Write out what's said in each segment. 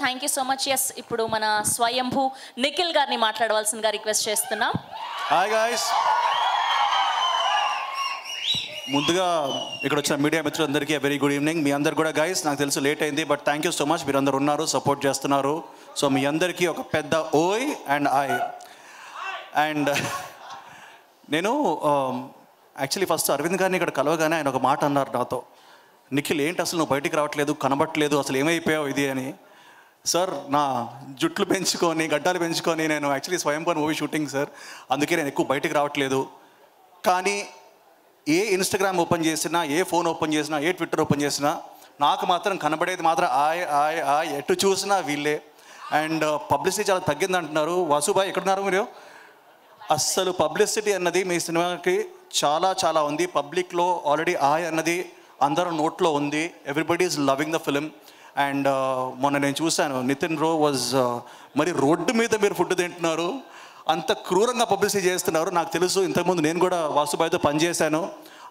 Thank you so much. Yes, ఇప్పుడు మన స్వయంభూ నిఖిల్ గారిని మాట్లాడవలసిందిగా రిక్వెస్ట్ చేస్తున్నాం. హాయ్ గాయ్స్, ముందుగా ఇక్కడ వచ్చిన మీడియా మిత్రులందరికీ వెరీ గుడ్ ఈవినింగ్. మీ అందరు కూడా గైస్, నాకు తెలుసు లేట్ అయింది, but thank you so much. మీరు అందరు ఉన్నారు, సపోర్ట్ చేస్తున్నారు. సో మీ అందరికీ ఒక పెద్ద ఓయ్ అండ్ ఐ. అండ్ నేను యాక్చువల్లీ ఫస్ట్ అరవింద్ గారిని ఇక్కడ కలవగానే ఆయన ఒక మాట అన్నారు నాతో, నిఖిల్ ఏంటి అసలు నువ్వు బయటికి రావట్లేదు, కనబట్టలేదు, అసలు ఏమైపోయావు ఇది అని. సార్, నా జుట్లు పెంచుకొని గడ్డాలు పెంచుకొని నేను యాక్చువల్లీ స్వయంభూ మూవీ షూటింగ్ సార్, అందుకే నేను ఎక్కువ బయటికి రావట్లేదు. కానీ ఏ ఇన్స్టాగ్రామ్ ఓపెన్ చేసినా, ఏ ఫోన్ ఓపెన్ చేసినా, ఏ ట్విట్టర్ ఓపెన్ చేసినా నాకు మాత్రం కనబడేది మాత్రం ఆయ్ ఎటు చూసినా వీళ్ళే. అండ్ పబ్లిసిటీ చాలా తగ్గింది అంటున్నారు. వాసుబాయ్ ఎక్కడున్నారు మీరు? అస్సలు పబ్లిసిటీ అన్నది మీ సినిమాకి చాలా చాలా ఉంది. పబ్లిక్లో ఆల్రెడీ ఆయ్ అన్నది అందరూ నోట్లో ఉంది. Everybody is loving the film. And మొన్న నేను చూశాను, నితిన్ బ్రో వాజ్ మరి రోడ్డు మీద మీరు ఫుడ్ తింటున్నారు, అంత క్రూరంగా పబ్లిసిటీ చేస్తున్నారు. నాకు తెలుసు, ఇంతకుముందు నేను కూడా వాసుబాయ్తో పనిచేశాను.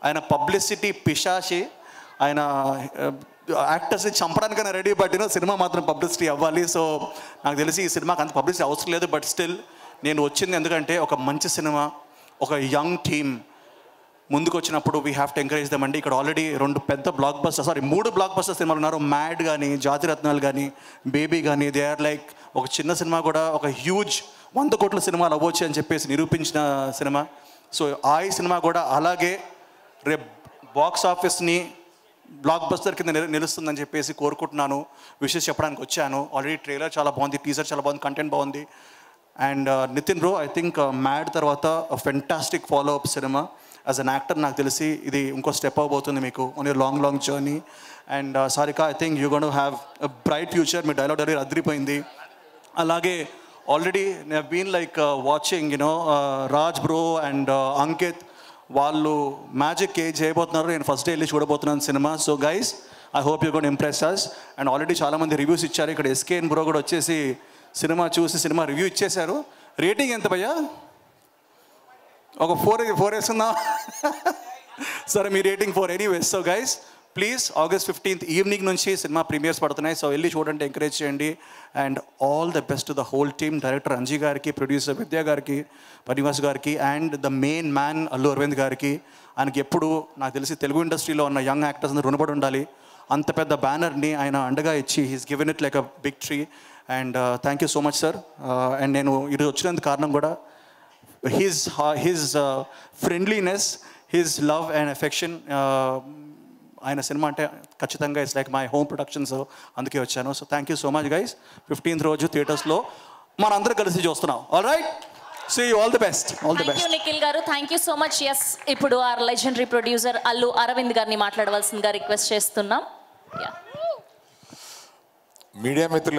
ఆయన పబ్లిసిటీ పిశాచి. ఆయన యాక్టర్స్ని చంపడానికైనా రెడీ, బట్ సినిమా మాత్రం పబ్లిసిటీ అవ్వాలి. సో నాకు తెలిసి ఈ సినిమాకి అంత పబ్లిసిటీ అవసరం లేదు. బట్ స్టిల్ నేను వచ్చింది ఎందుకంటే ఒక మంచి సినిమా, ఒక యంగ్ టీమ్ ముందుకు వచ్చినప్పుడు we have to encourage them అండి. ఇక్కడ ఆల్రెడీ 3 బ్లాక్ బస్టర్ సినిమాలు ఉన్నారు. మ్యాడ్ కానీ, జాతిరత్నాలు కానీ, బేబీ కానీ. దే ఆర్ లైక్ ఒక చిన్న సినిమా కూడా ఒక హ్యూజ్ 100 కోట్ల సినిమాలు అవ్వచ్చు అని చెప్పేసి నిరూపించిన సినిమా. సో ఆ సినిమా కూడా అలాగే రేపు బాక్స్ ఆఫీస్ని బ్లాక్ బస్టర్ కింద నిలుస్తుందని చెప్పేసి కోరుకుంటున్నాను. విషెస్ చెప్పడానికి వచ్చాను. ఆల్రెడీ ట్రైలర్ చాలా బాగుంది, టీజర్ చాలా బాగుంది, కంటెంట్ బాగుంది. And Nitin bro, I think mad తర్వాత fantastic follow up cinema. As an actor నాకు తెలిసి ఇది ఇంకో స్టెప్ అవ్వబోతుంది మీకు own long journey. And Sarika, I think you gonna to have a bright future. Me dialogue delivery అదిరిపోయింది. అలాగే ఆల్రెడీ నేను been like watching Raj bro and Ankit, వాళ్ళు మ్యాజిక్ చేయబోతున్నారు. నేను ఫస్ట్ డే వెళ్ళి చూడబోతున్నాను cinema. So guys, I hope you gonna impress us. And already చాలామంది reviews ఇచ్చారు. ఇక్కడ ఎస్కేఎన్ బ్రో కూడా వచ్చేసి సినిమా చూసి సినిమా రివ్యూ ఇచ్చేశారు. రేటింగ్ ఎంత భయ్యా? ఒక 4 వేసుకుందాం. సరే, మీ rating 4 anyways. So guys, please August 15th evening నుంచి సినిమా ప్రీమియర్స్ పడుతున్నాయి. సో వెళ్ళి చూడండి, ఎంకరేజ్ చేయండి. And all the best to the whole team. Director Anji గారికి, ప్రొడ్యూసర్ విద్యా గారికి, పనివాస్ గారికి, and the main man Allu Aravind గారికి. ఆయనకి ఎప్పుడు నాకు తెలిసి తెలుగు ఇండస్ట్రీలో ఉన్న యంగ్ యాక్టర్స్ అందరూ రుణపడి ఉండాలి. అంత పెద్ద బ్యానర్ని ఆయన అండగా ఇచ్చి he's given it like a big tree. And thank you so much sir. And నేను ఈరోజు వచ్చినందుకు కారణం కూడా his friendliness, his love and affection. ఆయన సినిమా అంటే ఖచ్చితంగా it's like my home productions, అందుకే వచ్చాను. So thank you so much guys. 15th రోజు థియేటర్స్లో మనందరం కలిసి చూస్తున్నాం. All right, see you, all the best. Thank you Nikhil గారు, thank you so much. Yes, ఇప్పుడు are legendary producer Allu Arvind గారిని మాట్లాడవలసిందిగా రిక్వెస్ట్ చేస్తున్నాం. మీడియా మిత్రులు